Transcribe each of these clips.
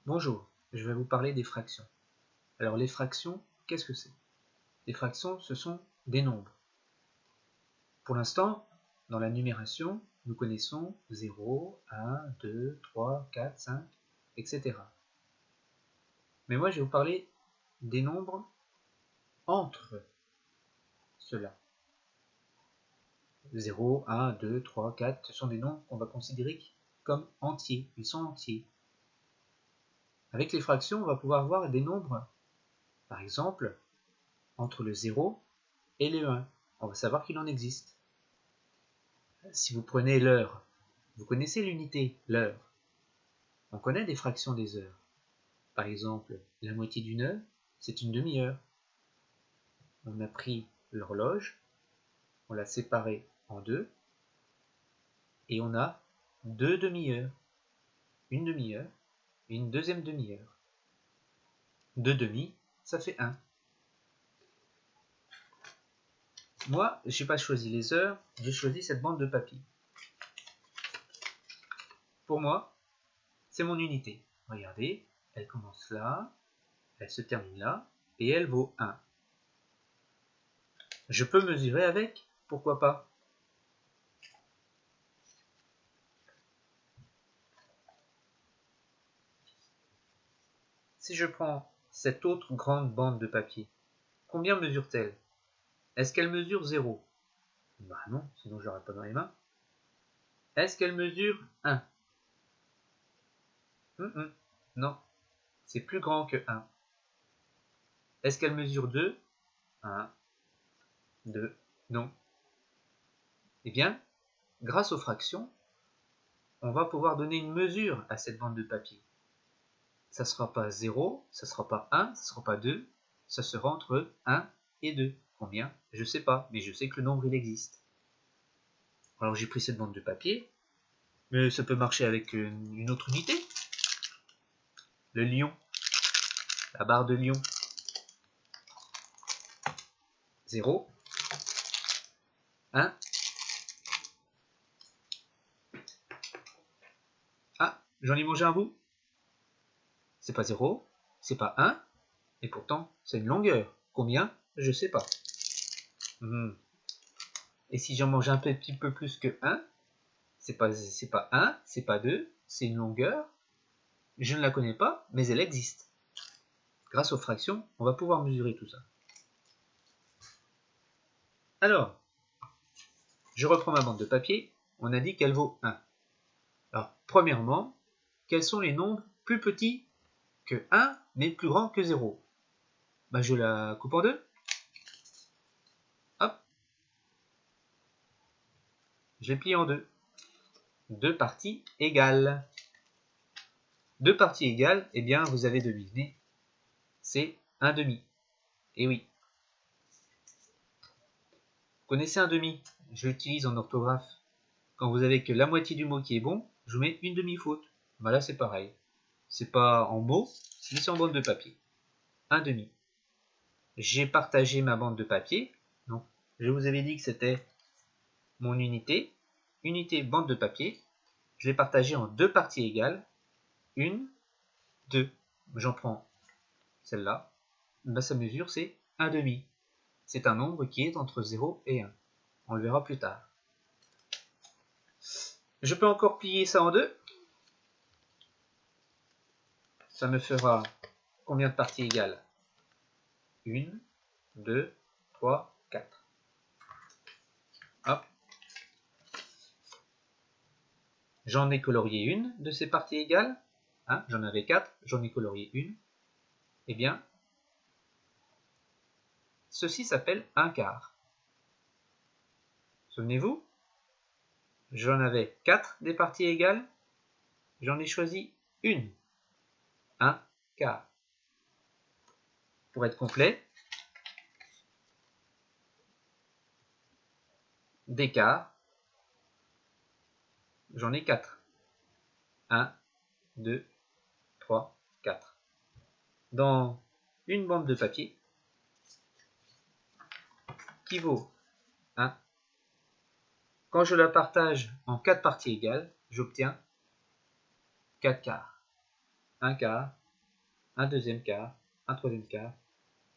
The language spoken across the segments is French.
Bonjour, je vais vous parler des fractions. Alors les fractions, qu'est-ce que c'est? Les fractions, ce sont des nombres. Pour l'instant, dans la numération, nous connaissons 0, 1, 2, 3, 4, 5, etc. Mais moi, je vais vous parler des nombres entre ceux-là. 0, 1, 2, 3, 4, ce sont des nombres qu'on va considérer comme entiers. Ils sont entiers. Avec les fractions, on va pouvoir voir des nombres, par exemple, entre le 0 et le 1. On va savoir qu'il en existe. Si vous prenez l'heure, vous connaissez l'unité, l'heure. On connaît des fractions des heures. Par exemple, la moitié d'une heure, c'est une demi-heure. On a pris l'horloge, on l'a séparée en deux, et on a deux demi-heures. Une demi-heure et une deuxième demi-heure. Deux demi, ça fait 1. Moi, je n'ai pas choisi les heures, j'ai choisi cette bande de papier. Pour moi, c'est mon unité. Regardez, elle commence là, elle se termine là, et elle vaut 1. Je peux mesurer avec, pourquoi pas? Si je prends cette autre grande bande de papier, combien mesure-t-elle? Est-ce qu'elle mesure 0? Bah non, sinon je l'aurais pas dans les mains. Est-ce qu'elle mesure 1? Non, c'est plus grand que 1. Est-ce qu'elle mesure 2? 1, 2, non. Eh bien, grâce aux fractions, on va pouvoir donner une mesure à cette bande de papier. Ça ne sera pas 0, ça ne sera pas 1, ça ne sera pas 2, ça sera entre 1 et 2. Combien? Je ne sais pas, mais je sais que le nombre il existe. Alors j'ai pris cette bande de papier, mais ça peut marcher avec une autre unité. Le lion, la barre de lion. 0, 1. Ah, j'en ai mangé un bout. C'est pas 0, c'est pas 1, et pourtant c'est une longueur. Combien? Je sais pas. Et si j'en mange un petit peu plus que 1, c'est pas 1, c'est pas 2, c'est une longueur. Je ne la connais pas, mais elle existe. Grâce aux fractions, on va pouvoir mesurer tout ça. Alors, je reprends ma bande de papier. On a dit qu'elle vaut 1. Alors, premièrement, quels sont les nombres plus petits que 1, mais plus grands que 0? Je la coupe en deux. Hop. Je les plie en deux. Deux parties égales. Deux parties égales, eh bien, vous avez deviné, c'est un demi. Et oui. Vous connaissez un demi? Je l'utilise en orthographe. Quand vous avez que la moitié du mot qui est bon, je vous mets une demi-faute. Là, c'est pareil. C'est pas en mots, c'est en bande de papier. Un demi. J'ai partagé ma bande de papier. Donc, je vous avais dit que c'était mon unité. Unité bande de papier. Je l'ai partagé en deux parties égales. Une, deux. J'en prends celle-là. Sa mesure, c'est un demi. C'est un nombre qui est entre 0 et 1. On le verra plus tard. Je peux encore plier ça en deux. Ça me fera combien de parties égales? 1, 2, 3, 4. Hop. J'en ai colorié une de ces parties égales. J'en avais 4, j'en ai colorié une. Eh bien, ceci s'appelle un quart. Souvenez-vous, j'en avais 4 des parties égales. J'en ai choisi une. Un quart. Pour être complet, des quarts, j'en ai 4. 1, 2, 3, 4. Dans une bande de papier qui vaut 1. Quand je la partage en 4 parties égales, j'obtiens 4 quarts. un quart, un deuxième quart, un troisième quart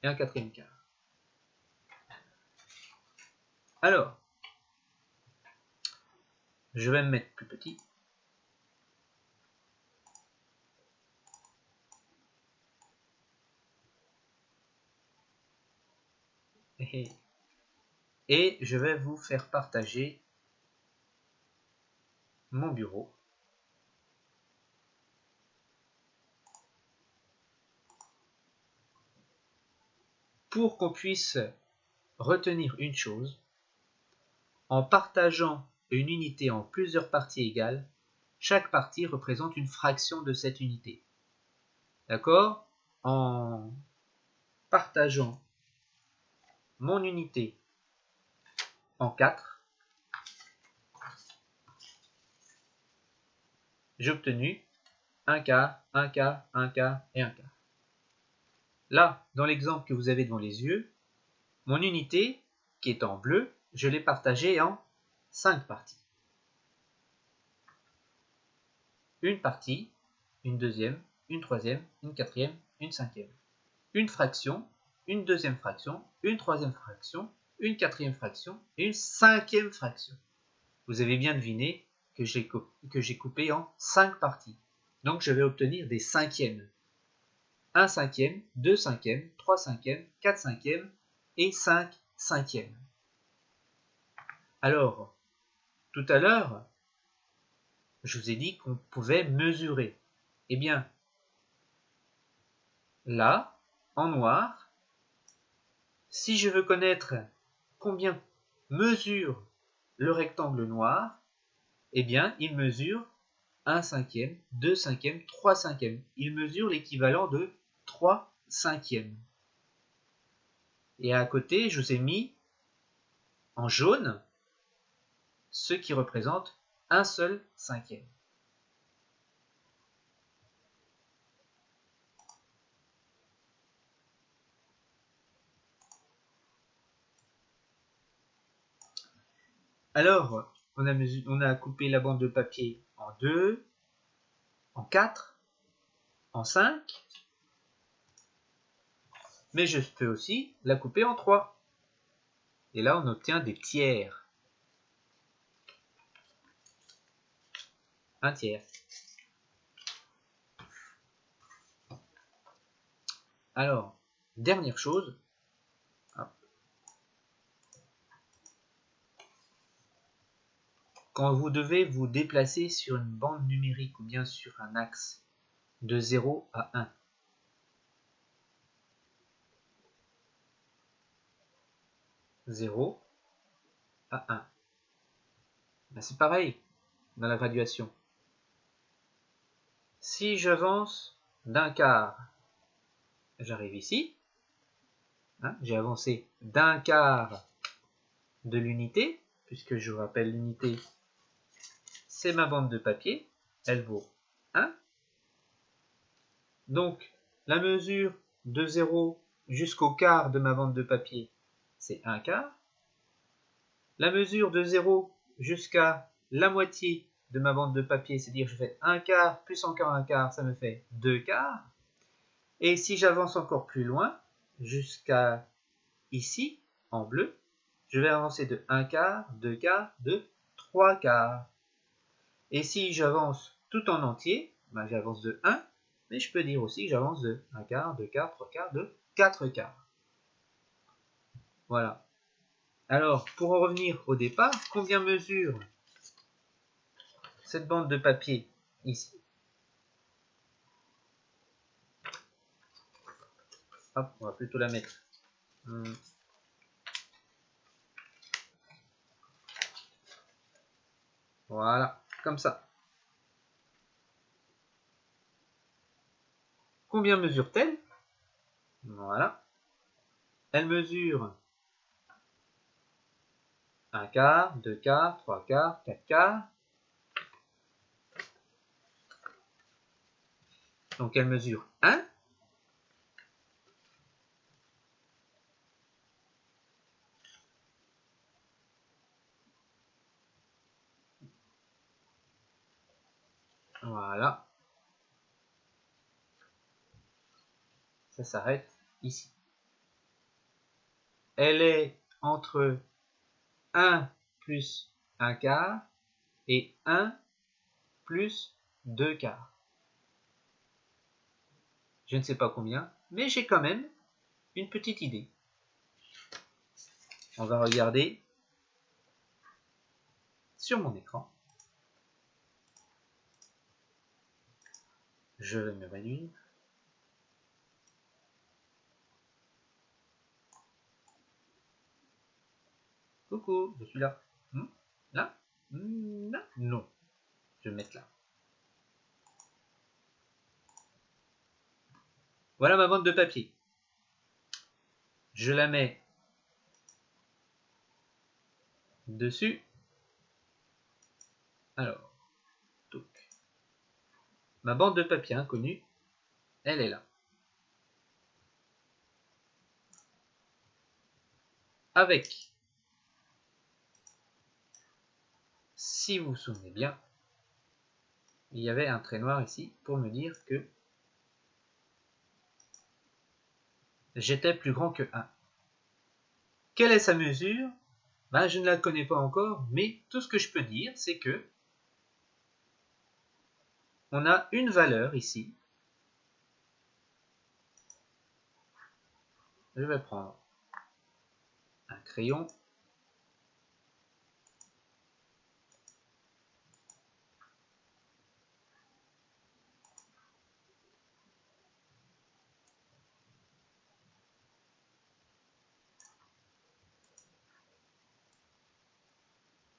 et un quatrième quart. Alors, je vais me mettre plus petit. Et je vais vous faire partager mon bureau. Pour qu'on puisse retenir une chose, en partageant une unité en plusieurs parties égales, chaque partie représente une fraction de cette unité. D'accord? En partageant mon unité en 4, j'ai obtenu un quart, un quart, un quart et un quart. Là, dans l'exemple que vous avez devant les yeux, mon unité, qui est en bleu, je l'ai partagée en 5 parties. Une partie, une deuxième, une troisième, une quatrième, une cinquième. Une fraction, une deuxième fraction, une troisième fraction, une quatrième fraction et une cinquième fraction. Vous avez bien deviné que j'ai coupé en 5 parties. Donc je vais obtenir des cinquièmes. 1 cinquième, 2 cinquièmes, 3 cinquièmes, 4 cinquièmes et 5 cinquièmes. Alors, tout à l'heure, je vous ai dit qu'on pouvait mesurer. Eh bien, là, en noir, si je veux connaître combien mesure le rectangle noir, eh bien, il mesure 1 cinquième, 2 cinquièmes, 3 cinquièmes. Il mesure l'équivalent de 3 cinquièmes. Et à côté, je vous ai mis en jaune ce qui représente un seul cinquième. Alors, on a coupé la bande de papier en 2, en 4, en 5, mais je peux aussi la couper en 3. Et là, on obtient des tiers. Un tiers. Alors, dernière chose. Quand vous devez vous déplacer sur une bande numérique ou bien sur un axe de 0 à 1, ben c'est pareil dans la graduation. Si j'avance d'un quart, j'arrive ici. J'ai avancé d'un quart de l'unité, puisque je vous rappelle l'unité, c'est ma bande de papier, elle vaut 1. Donc, la mesure de 0 jusqu'au quart de ma bande de papier, c'est 1 quart. La mesure de 0 jusqu'à la moitié de ma bande de papier, c'est-à-dire je fais 1 quart plus encore 1 quart, ça me fait 2 quarts. Et si j'avance encore plus loin, jusqu'à ici, en bleu, je vais avancer de 1 quart, 2 quarts, de 3 quarts. Et si j'avance tout en entier, ben j'avance de 1, mais je peux dire aussi que j'avance de 1 quart, 2 quarts, 3 quarts, de 4 quarts. Voilà. Alors, pour en revenir au départ, combien mesure cette bande de papier ici? Hop, on va plutôt la mettre. Voilà, comme ça. Combien mesure-t-elle? Voilà. Elle mesure 1 quart, 2 quarts, 3 quarts, 4 quarts. Donc elle mesure 1. Voilà. ça s'arrête ici. Elle est entre 1 plus 1 quart et 1 plus 2 quarts. Je ne sais pas combien, mais j'ai quand même une petite idée. On va regarder sur mon écran. Je vais me réduire. Coucou, je suis là. Là? Là? Non. Je vais me mettre là. Voilà ma bande de papier. Je la mets dessus. Alors, donc, ma bande de papier inconnue, elle est là. Avec, si vous vous souvenez bien, il y avait un trait noir ici pour me dire que j'étais plus grand que 1. Quelle est sa mesure? Je ne la connais pas encore, mais tout ce que je peux dire, c'est que on a une valeur ici. Je vais prendre un crayon.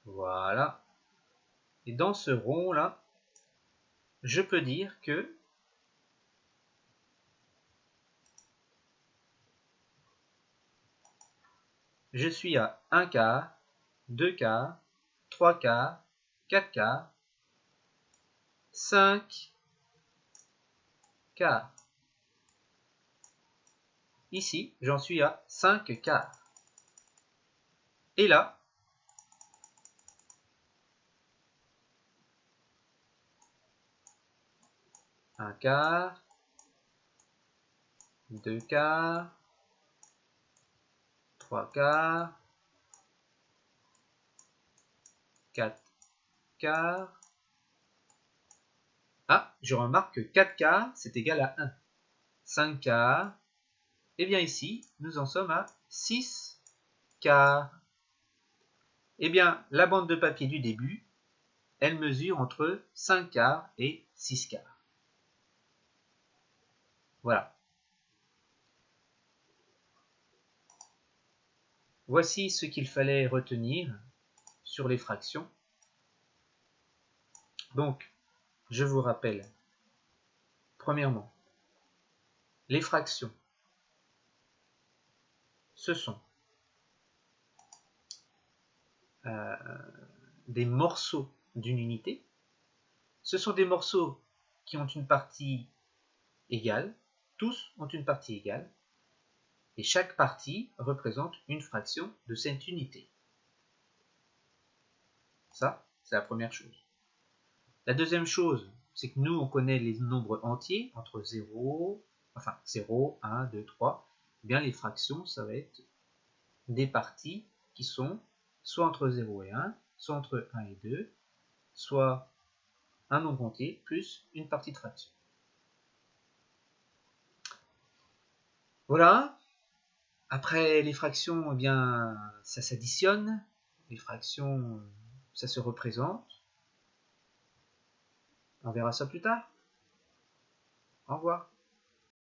Voilà. Et dans ce rond-là, je peux dire que je suis à 1 quart, 2 quarts, 3 quarts, 4 quarts, 5 quarts. Ici, j'en suis à 5 quarts. Et là, un quart, 2 quarts, 3 quarts, 4 quarts. Ah, je remarque que 4 quarts, c'est égal à 1. 5 quarts. Et bien ici, nous en sommes à 6 quarts. Eh bien, la bande de papier du début, elle mesure entre 5 quarts et 6 quarts. Voilà. Voici ce qu'il fallait retenir sur les fractions. Donc, je vous rappelle, premièrement, les fractions, ce sont des morceaux d'une unité. Ce sont des morceaux qui ont une partie égale, tous ont une partie égale, et chaque partie représente une fraction de cette unité. Ça, c'est la première chose. La deuxième chose, c'est que nous, on connaît les nombres entiers, entre 0, 1, 2, 3. Eh bien, les fractions, ça va être des parties qui sont soit entre 0 et 1, soit entre 1 et 2, soit un nombre entier plus une partie de fraction. Voilà. Après, les fractions, eh bien, ça s'additionne. Les fractions, ça se représente. On verra ça plus tard. Au revoir.